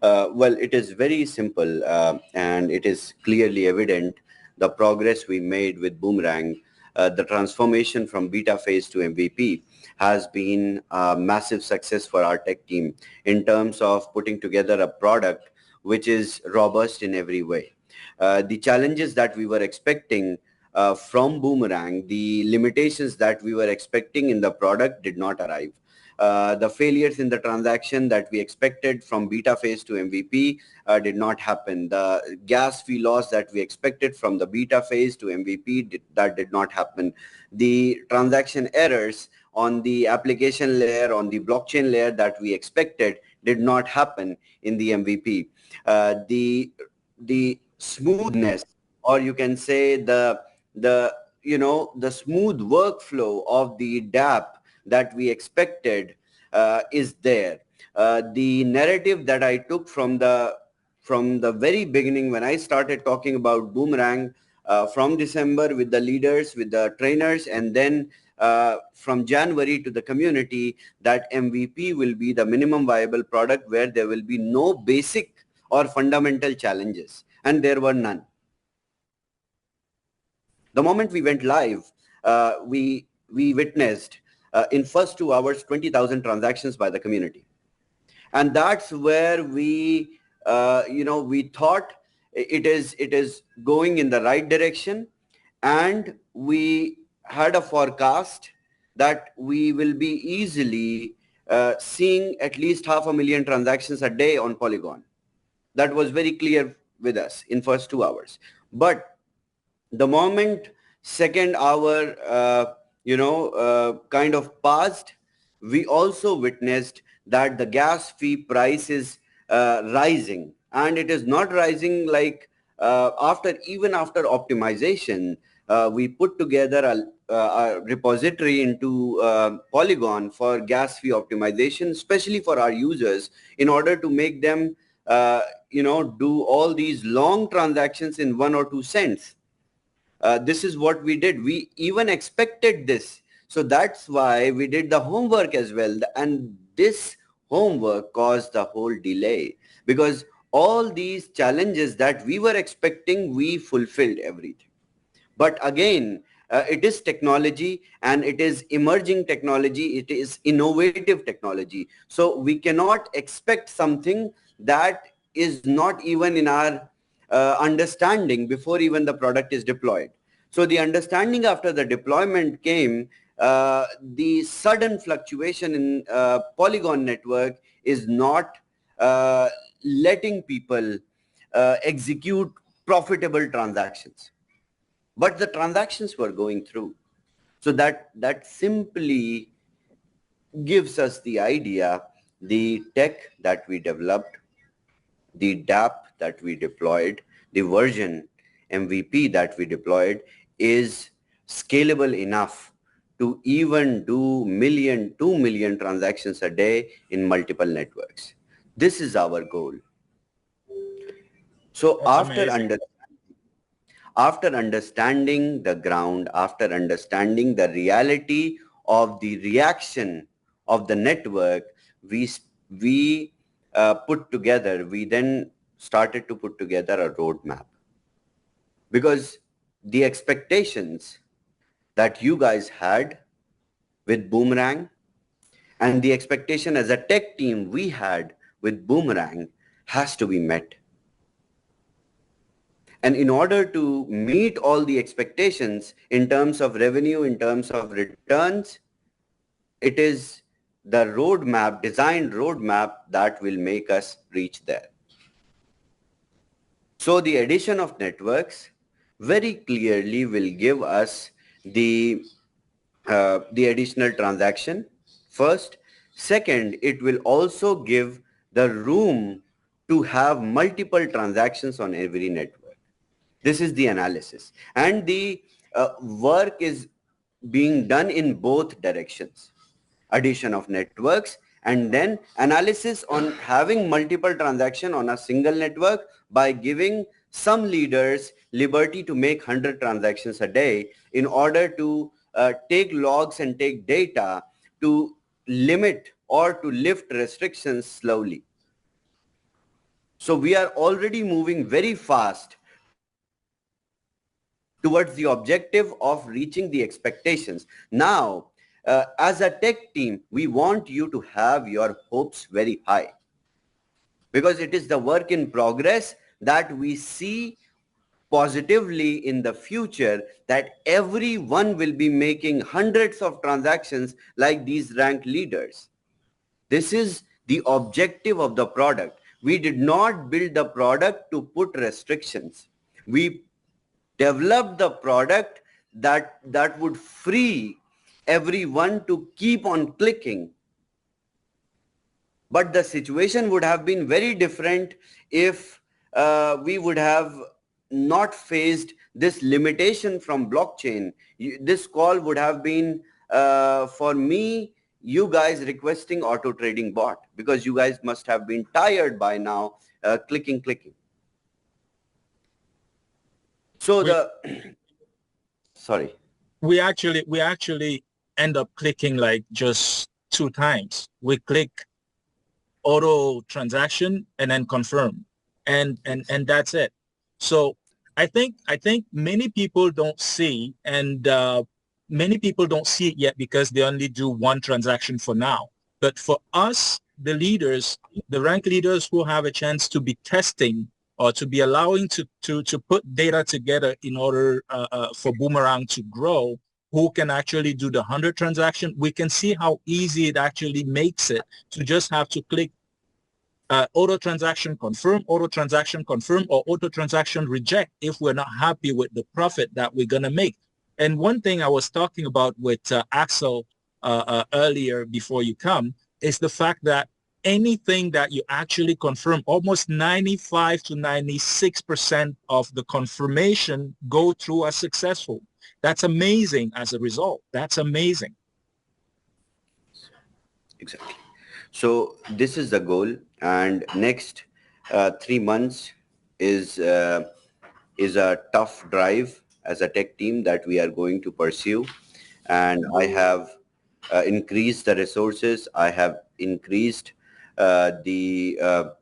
Well, it is very simple and it is clearly evident the progress we made with Boomerang. The transformation from beta phase to MVP has been a massive success for our tech team in terms of putting together a product which is robust in every way. The challenges that we were expecting from Boomerang, the limitations that we were expecting in the product did not arrive. The failures in the transaction that we expected from beta phase to MVP did not happen. The gas fee loss that we expected from the beta phase to MVP, that did not happen. The transaction errors on the application layer, on the blockchain layer that we expected did not happen in the MVP. The smoothness, or you can say the smooth workflow of the DApp that we expected is there. The narrative that I took from the very beginning when I started talking about Boomerang from December with the leaders, with the trainers, and then from January to the community, that MVP will be the minimum viable product where there will be no basic or fundamental challenges, and there were none. The moment we went live, we witnessed in first 2 hours 20,000 transactions by the community, and that's where we thought it is going in the right direction, and we had a forecast that we will be easily seeing at least 500,000 transactions a day on Polygon. That was very clear with us in first 2 hours. But the moment second hour kind of passed, we also witnessed that the gas fee price is rising, and it is not rising like even after optimization. We put together a repository into Polygon for gas fee optimization, especially for our users, in order to make them do all these long transactions in 1 or 2 cents. This is what we did. We even expected this. So that's why we did the homework as well. And this homework caused the whole delay, because all these challenges that we were expecting, we fulfilled everything. But again, it is technology, and it is emerging technology. It is innovative technology. So we cannot expect something that is not even in our understanding before even the product is deployed. So the understanding after the deployment came, the sudden fluctuation in Polygon network is not letting people execute profitable transactions. But the transactions were going through. So that simply gives us the idea, the tech that we developed, the DApp that we deployed, the version MVP that we deployed is scalable enough to even do 2 million transactions a day in multiple networks. This is our goal. So after understanding the ground, after understanding the reality of the reaction of the network, we then started to put together a roadmap. Because the expectations that you guys had with Boomerang and the expectation as a tech team we had with Boomerang has to be met. And in order to meet all the expectations in terms of revenue, in terms of returns, it is the roadmap, designed roadmap, that will make us reach there. So the addition of networks very clearly will give us the additional transaction first. Second, it will also give the room to have multiple transactions on every network. This is the analysis, and the work is being done in both directions. Addition of networks, and then analysis on having multiple transactions on a single network by giving some leaders liberty to make 100 transactions a day in order to take logs and take data to limit or to lift restrictions slowly. So we are already moving very fast towards the objective of reaching the expectations. Now, as a tech team, we want you to have your hopes very high, because it is the work in progress that we see positively in the future, that everyone will be making hundreds of transactions like these ranked leaders. This is the objective of the product. We did not build the product to put restrictions. We developed the product that would free everyone to keep on clicking. But the situation would have been very different if we would have not faced this limitation from blockchain. This call would have been, for me, you guys requesting auto trading bot, because you guys must have been tired by now, clicking. So sorry. We actually end up clicking like just 2 times. We click auto transaction and then confirm, and that's it. So I think many people don't see, and many people don't see it yet because they only do one transaction for now. But for us, the leaders, the rank leaders who have a chance to be testing or to be allowing to put data together in order for Boomerang to grow, who can actually do the 100 transaction, we can see how easy it actually makes it to just have to click auto transaction confirm, auto transaction confirm, or auto transaction reject if we're not happy with the profit that we're going to make. And one thing I was talking about with Axel earlier before you come is the fact that anything that you actually confirm, almost 95 to 96% of the confirmation go through as successful. That's amazing as a result. That's amazing. Exactly. So this is the goal, and next 3 months is a tough drive as a tech team that we are going to pursue. And I have increased the resources. I have increased the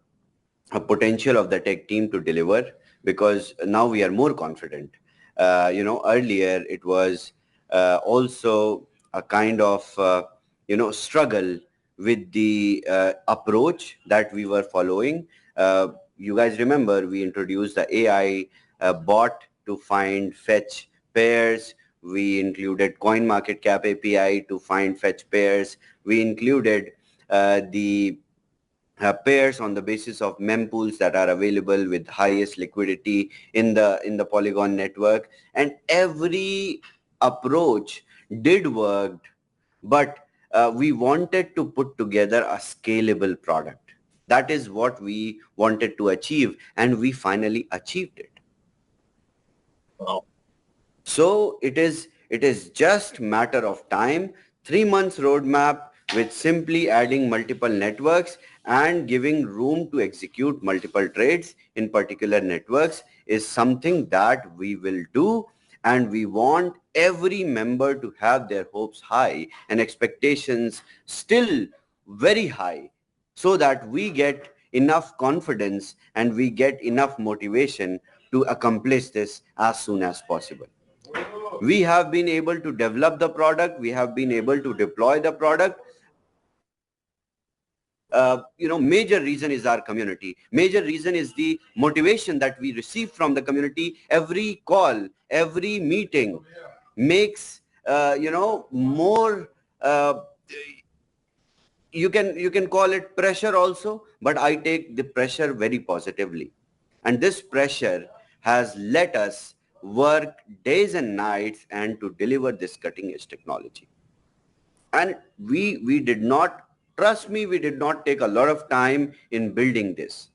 potential of the tech team to deliver, because now we are more confident. Earlier it was also a kind of struggle with the approach that we were following. You guys remember we introduced the AI bot to find fetch pairs. We included CoinMarketCap API to find fetch pairs. We included the pairs on the basis of mempools that are available with highest liquidity in the Polygon network. And every approach did work, but we wanted to put together a scalable product. That is what we wanted to achieve, and we finally achieved it. Wow. So it is just matter of time. 3 months roadmap with simply adding multiple networks and giving room to execute multiple trades in particular networks is something that we will do. And we want every member to have their hopes high and expectations still very high, so that we get enough confidence and we get enough motivation to accomplish this as soon as possible. We have been able to develop the product. We have been able to deploy the product. Major reason is our community. Major reason is the motivation that we receive from the community. Every call, every meeting makes, more, you can call it pressure also, but I take the pressure very positively. And this pressure has let us work days and nights and to deliver this cutting edge technology. And we did not, trust me, we did not take a lot of time in building this.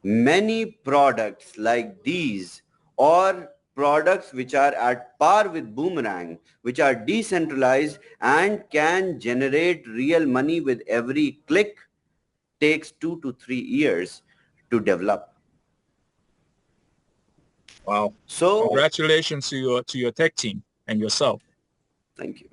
Many products like these, or products which are at par with Boomerang, which are decentralized and can generate real money with every click, takes 2 to 3 years to develop. Wow. So congratulations to your tech team and yourself. Thank you.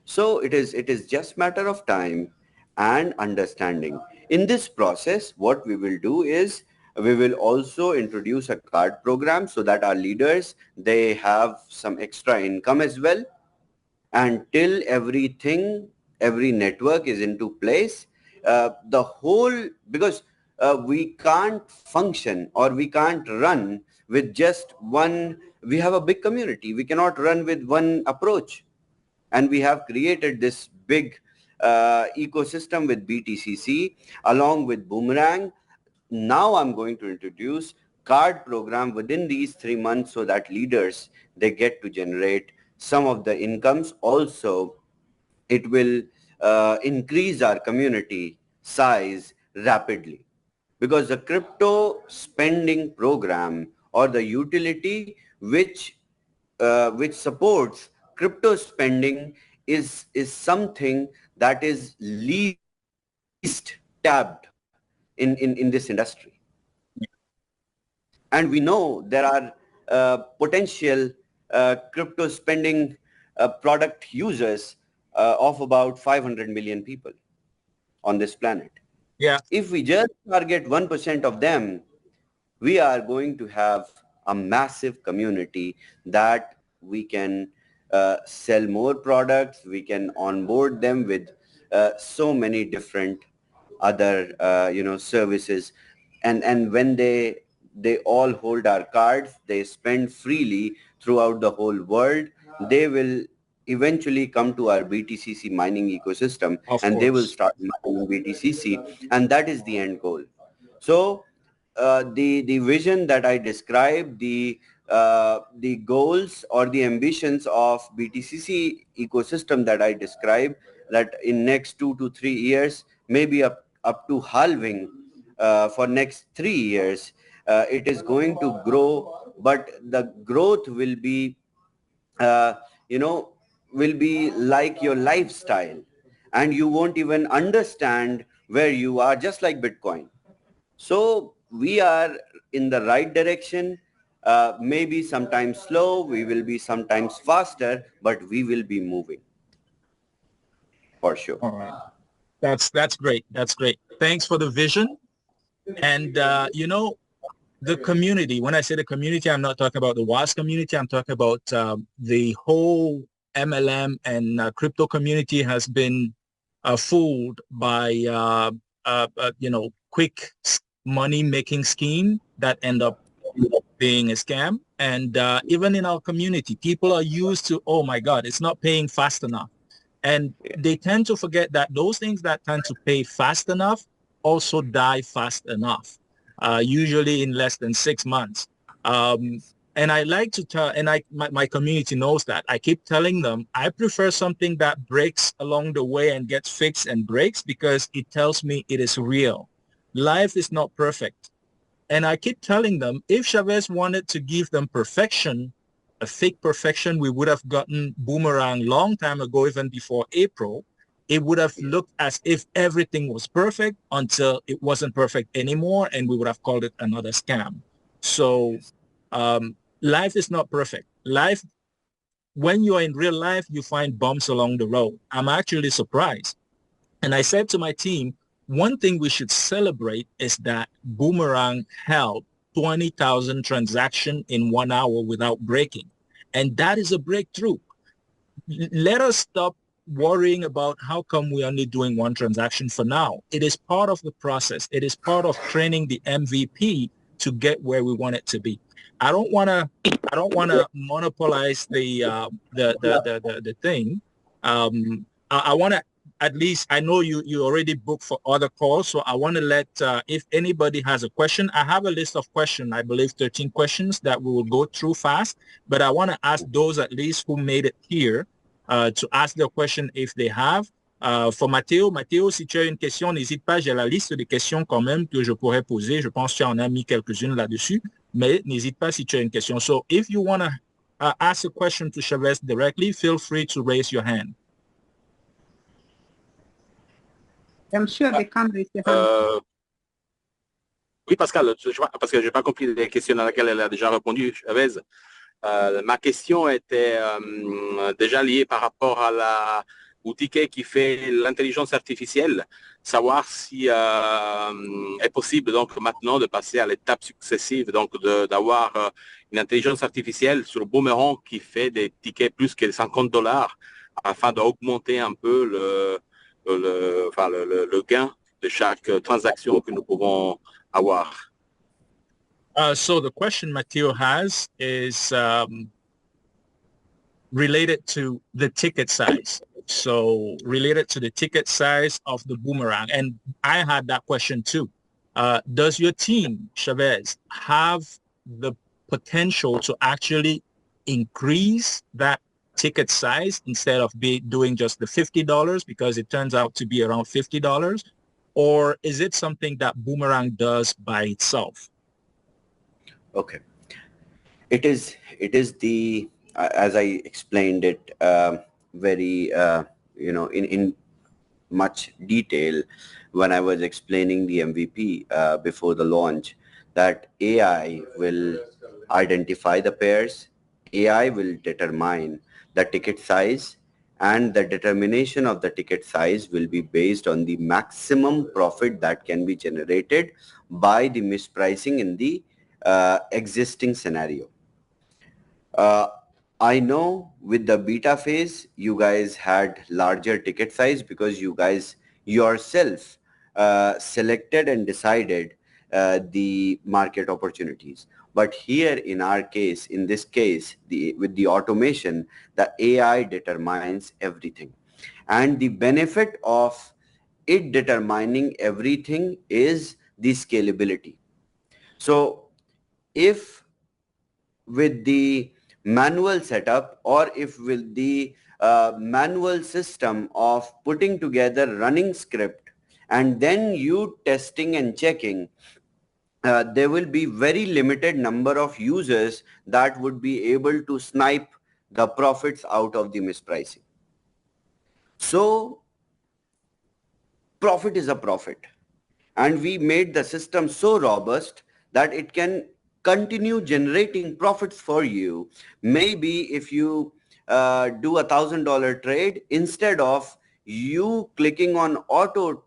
So it is just matter of time and understanding. In this process, what we will do is We will also introduce a card program so that our leaders, they have some extra income as well. And till everything, every network is into place, the whole, because we can't function or we can't run with just one. We have a big community. We cannot run with one approach. And we have created this big ecosystem with BTCC along with Boomerang. Now I'm going to introduce card program within these 3 months so that leaders, they get to generate some of the incomes. Also, it will increase our community size rapidly, because the crypto spending program or the utility which supports crypto spending is something that is least tapped in this industry. And we know there are potential crypto spending product users of about 500 million people on this planet. Yeah. If we just target 1% of them, we are going to have a massive community that we can sell more products. We can onboard them with so many different other services, and when they all hold our cards, they spend freely throughout the whole world, they will eventually come to our BTCC mining ecosystem, and they will start mining BTCC, and that is the end goal. So the vision that I described, the goals or the ambitions of BTCC ecosystem that I described, that in next 2 to 3 years, maybe up to halving for next 3 years, it is going to grow, but the growth will be will be like your lifestyle, and you won't even understand where you are, just like Bitcoin. So we are in the right direction. Maybe sometimes slow, we will be sometimes faster, but we will be moving for sure. All right. That's great. That's great. Thanks for the vision. And, the community, when I say the community, I'm not talking about the Waas community. I'm talking about the whole MLM and crypto community has been fooled by, quick money-making scheme that end up being a scam. And even in our community, people are used to, oh my God, it's not paying fast enough. And they tend to forget that those things that tend to pay fast enough also die fast enough, usually in less than 6 months. And I like to tell, and my community knows that. I keep telling them, I prefer something that breaks along the way and gets fixed and breaks, because it tells me it is real. Life is not perfect. And I keep telling them, if Shavez wanted to give them perfection, a fake perfection, we would have gotten Boomerang long time ago, even before April. It would have looked as if everything was perfect until it wasn't perfect anymore, and we would have called it another scam. So life is not perfect. Life, when you are in real life, you find bumps along the road. I'm actually surprised. And I said to my team, one thing we should celebrate is that Boomerang held 20,000 transactions in 1 hour without breaking. And that is a breakthrough. Let us stop worrying about how come we're only doing one transaction for now. It is part of the process. It is part of training the MVP to get where we want it to be. I don't want to monopolize the thing. I want to, at least, I know you already booked for other calls, so I want to let, if anybody has a question, I have a list of questions, I believe 13 questions that we will go through fast, but I want to ask those at least who made it here to ask their question if they have. For Matteo, si tu as une question, n'hésite pas, j'ai la liste des questions quand même que je pourrais poser. Je pense que tu en as mis quelques-unes là-dessus, mais n'hésite pas si tu as une question. So if you want to ask a question to Shavez directly, feel free to raise your hand. I'm sure they can raise your hand. Oui, Pascal, parce que je n'ai pas compris les questions à laquelle elle a déjà répondu, Shavez. Ma question était déjà liée par rapport à ou ticket qui fait l'intelligence artificielle, savoir si est possible donc maintenant de passer à l'étape successive, donc d'avoir une intelligence artificielle sur Boomerang qui fait des tickets plus que $50 afin d'augmenter un peu le gain de chaque transaction que nous pouvons avoir. So the question Matteo has is related to the ticket size. So related to the ticket size of the Boomerang. And I had that question too. Does your team, Shavez, have the potential to actually increase that ticket size instead of doing just the $50 because it turns out to be around $50? Or is it something that Boomerang does by itself? Okay. It is the, as I explained it very, in much detail when I was explaining the MVP before the launch, that AI will identify the pairs, AI will determine the ticket size, and the determination of the ticket size will be based on the maximum profit that can be generated by the mispricing in the existing scenario. I know with the beta phase, you guys had larger ticket size because you guys yourself selected and decided the market opportunities. But here in our case, in this case, with the automation, the AI determines everything. And the benefit of it determining everything is the scalability. So if with the manual setup, or if with the manual system of putting together running script and then you testing and checking, there will be very limited number of users that would be able to snipe the profits out of the mispricing. So profit is a profit, and we made the system so robust that it can continue generating profits for you. Maybe if you do $1,000 trade, instead of you clicking on auto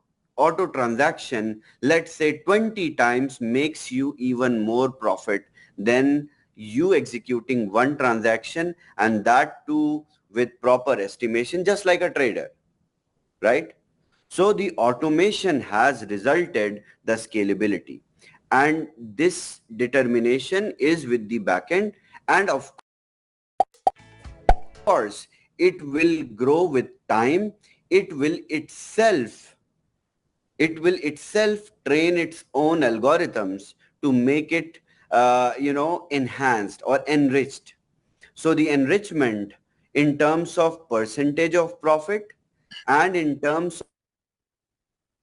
transaction, let's say 20 times, makes you even more profit than you executing one transaction, and that too with proper estimation, just like a trader, right? So the automation has resulted the scalability, and this determination is with the backend, and of course it will grow with time. It will itself train its own algorithms to make it enhanced or enriched. So the enrichment in terms of percentage of profit and in terms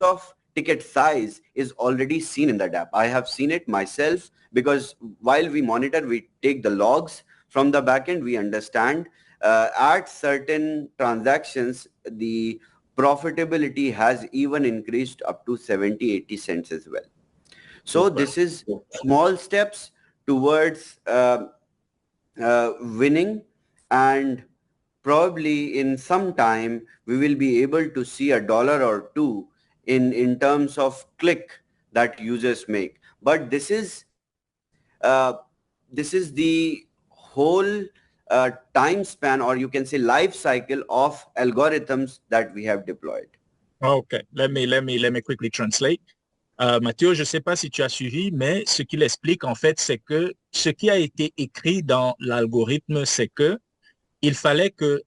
of ticket size is already seen in that app. I have seen it myself, because while we monitor, we take the logs from the backend, we understand at certain transactions the profitability has even increased up to 70-80 cents as well. So this is small steps towards winning, and probably in some time we will be able to see $1 or $2 in terms of click that users make. But this is the whole time span, or you can say life cycle of algorithms that we have deployed. Okay, let me quickly translate. Mathieu, je ne sais pas si tu as suivi, mais ce qu'il explique en fait, c'est que ce qui a été écrit dans l'algorithme, c'est que il fallait que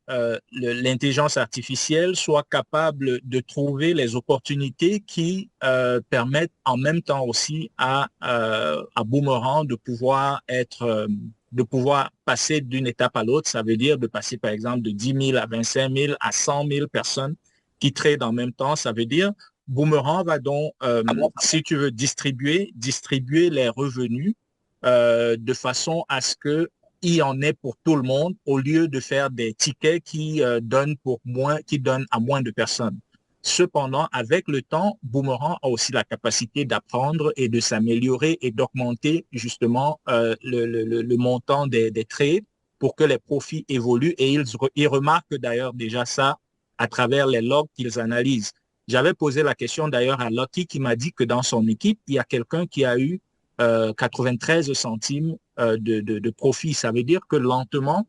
l'intelligence artificielle soit capable de trouver les opportunités qui permettent en même temps aussi à Boomerang de pouvoir passer d'une étape à l'autre. Ça veut dire de passer par exemple de 10 000 à 25 000 à 100 000 personnes qui tradent en même temps. Ça veut dire Boomerang va donc, si tu veux, distribuer les revenus de façon à ce que il y en ait pour tout le monde, au lieu de faire des tickets qui donnent à moins de personnes. Cependant, avec le temps, Boomerang a aussi la capacité d'apprendre et de s'améliorer et d'augmenter justement le montant des trades pour que les profits évoluent. Et ils remarquent d'ailleurs déjà ça à travers les logs qu'ils analysent. J'avais posé la question d'ailleurs à Lottie qui m'a dit que dans son équipe, il y a quelqu'un qui a eu 93 centimes de profit. Ça veut dire que lentement,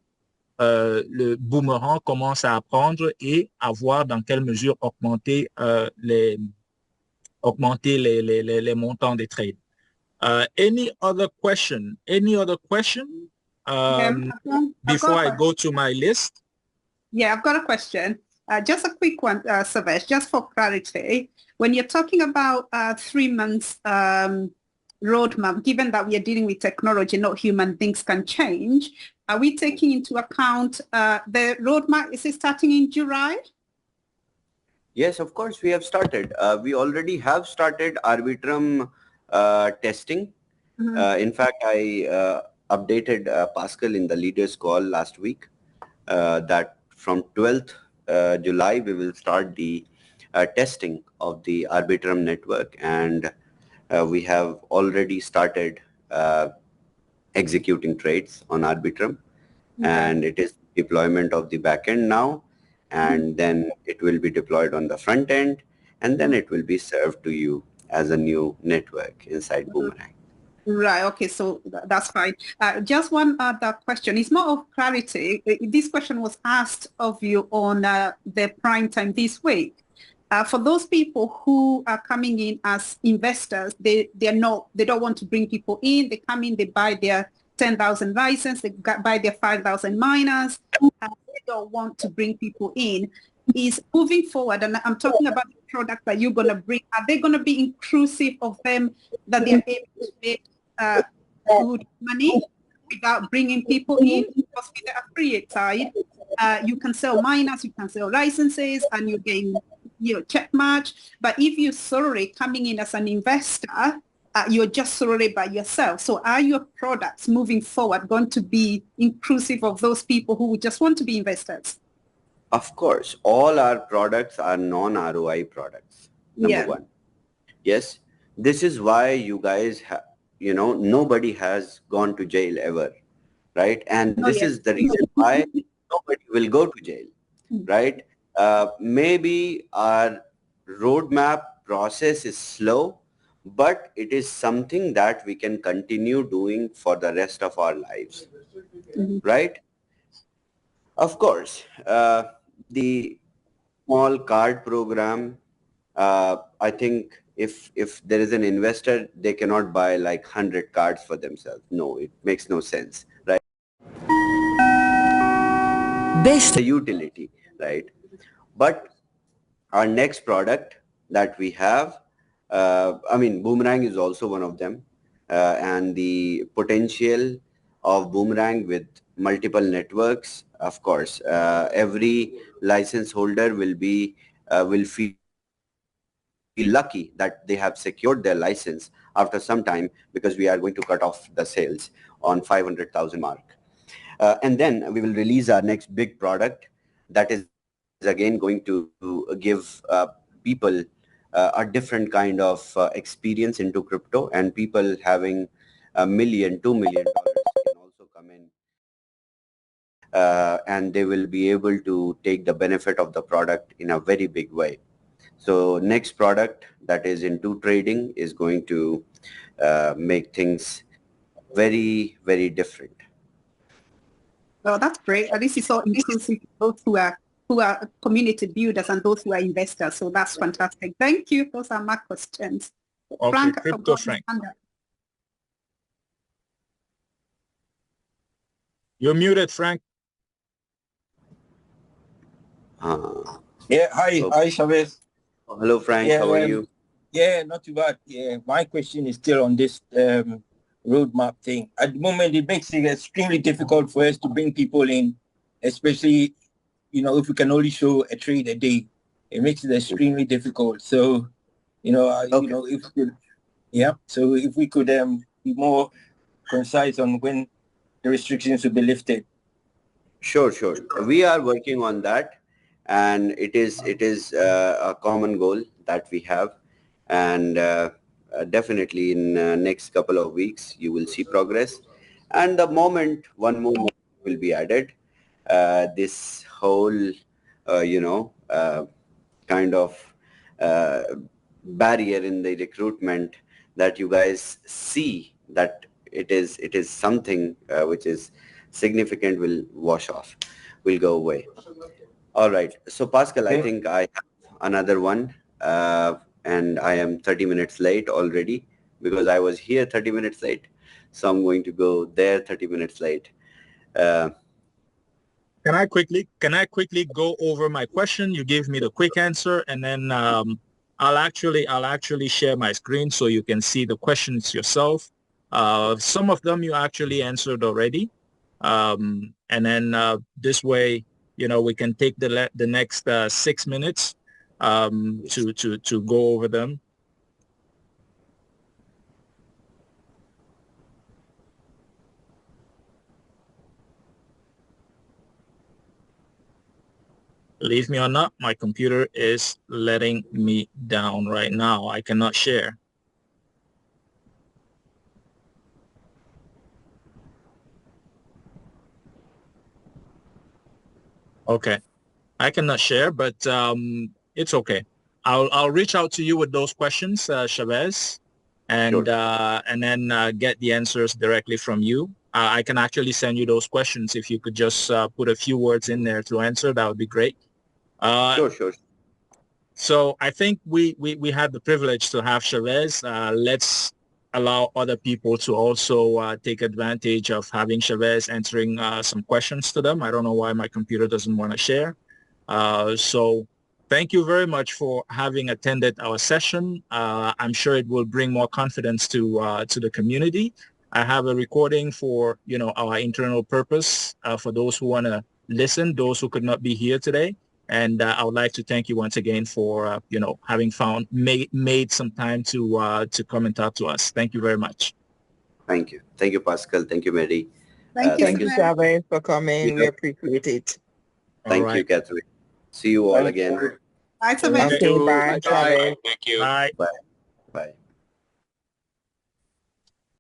le boomerang commence à apprendre et à voir dans quelle mesure augmenter les montants des trades. Any other question? Any other question? Before I go to my list? Yeah, I've got a question. Just a quick one, Shavez, just for clarity. When you're talking about 3 months roadmap, given that we are dealing with technology, not human, things can change. Are we taking into account the roadmap? Is it starting in July? Yes, of course, we have started. We already have started Arbitrum testing. In fact, I updated Pascal in the leaders call last week that from 12th July, we will start the testing of the Arbitrum network, and we have already started executing trades on Arbitrum, and it is deployment of the backend now, and then it will be deployed on the front end, and then it will be served to you as a new network inside Boomerang. Right. Okay. So that's fine. Just one other question. It's more of clarity. This question was asked of you on the prime time this week. For those people who are coming in as investors, they don't want to bring people in. They come in, they buy their 10,000 license, they buy their 5,000 miners, and they don't want to bring people in. Is moving forward, and I'm talking about the product that you're going to bring, are they going to be inclusive of them that they're able to make good money without bringing people in? Because with the affiliate side, you can sell miners, you can sell licenses, and you gain check match. But if you're solely coming in as an investor, you're just solely by yourself. So are your products moving forward going to be inclusive of those people who just want to be investors? Of course, all our products are non-ROI products, number one. Yes, this is why you guys, nobody has gone to jail ever, right? And this is the reason why nobody will go to jail, right? Maybe our roadmap process is slow, but it is something that we can continue doing for the rest of our lives, right? Of course, the small card program, I think if there is an investor, they cannot buy like 100 cards for themselves. No, it makes no sense, right? Best utility, right? But our next product that we have, Boomerang is also one of them, and the potential of Boomerang with multiple networks, of course, every license holder will feel lucky that they have secured their license after some time, because we are going to cut off the sales on 500,000 mark. And then we will release our next big product that is again going to give people a different kind of experience into crypto, and people having $1 million, $2 million can also come in, and they will be able to take the benefit of the product in a very big way. So next product that is into trading is going to make things very, very different. Oh, that's great. At least it's all inclusive, both who are community builders and those who are investors. So that's fantastic. Thank you. Those are my questions. Okay, Frank, Crypto Frank. You're muted, Frank. Yeah, hi, Shavez. Hello, Frank. How are you? Yeah, not too bad. Yeah, my question is still on this roadmap thing. At the moment, it makes it extremely difficult for us to bring people in, especially, if we can only show a trade a day. It makes it extremely difficult. So, if we could, so if we could be more concise on when the restrictions will be lifted. Sure. We are working on that, and it is a common goal that we have, and definitely in next couple of weeks you will see progress. And the moment one more will be added, this whole kind of barrier in the recruitment, that you guys see that it is something which is significant, will wash off, will go away. All right. So Pascal, I think I have another one, and I am 30 minutes late already because I was here 30 minutes late. So I'm going to go there 30 minutes late. Can I quickly go over my question? You gave me the quick answer, and then I'll actually share my screen so you can see the questions yourself. Some of them you actually answered already, and then this way, we can take the next 6 minutes to go over them. Believe me or not, my computer is letting me down right now. I cannot share. Okay, I cannot share, but it's okay. I'll reach out to you with those questions, Shavez, and Sure. And then get the answers directly from you. I can actually send you those questions. If you could just put a few words in there to answer, that would be great. Sure. So I think we had the privilege to have Shavez. Let's allow other people to also take advantage of having Shavez answering some questions to them. I don't know why my computer doesn't want to share. So thank you very much for having attended our session. I'm sure it will bring more confidence to the community. I have a recording for our internal purpose for those who want to listen, those who could not be here today. And I would like to thank you once again for having made some time to come and talk to us. Thank you very much. Thank you, Pascal. Thank you, Mary. Thank you, Shavez, for coming. We appreciate it. Thank you, Catherine. See you all again. Bye, Shavez. Okay, bye, Shavez. Thank you. Bye. Bye.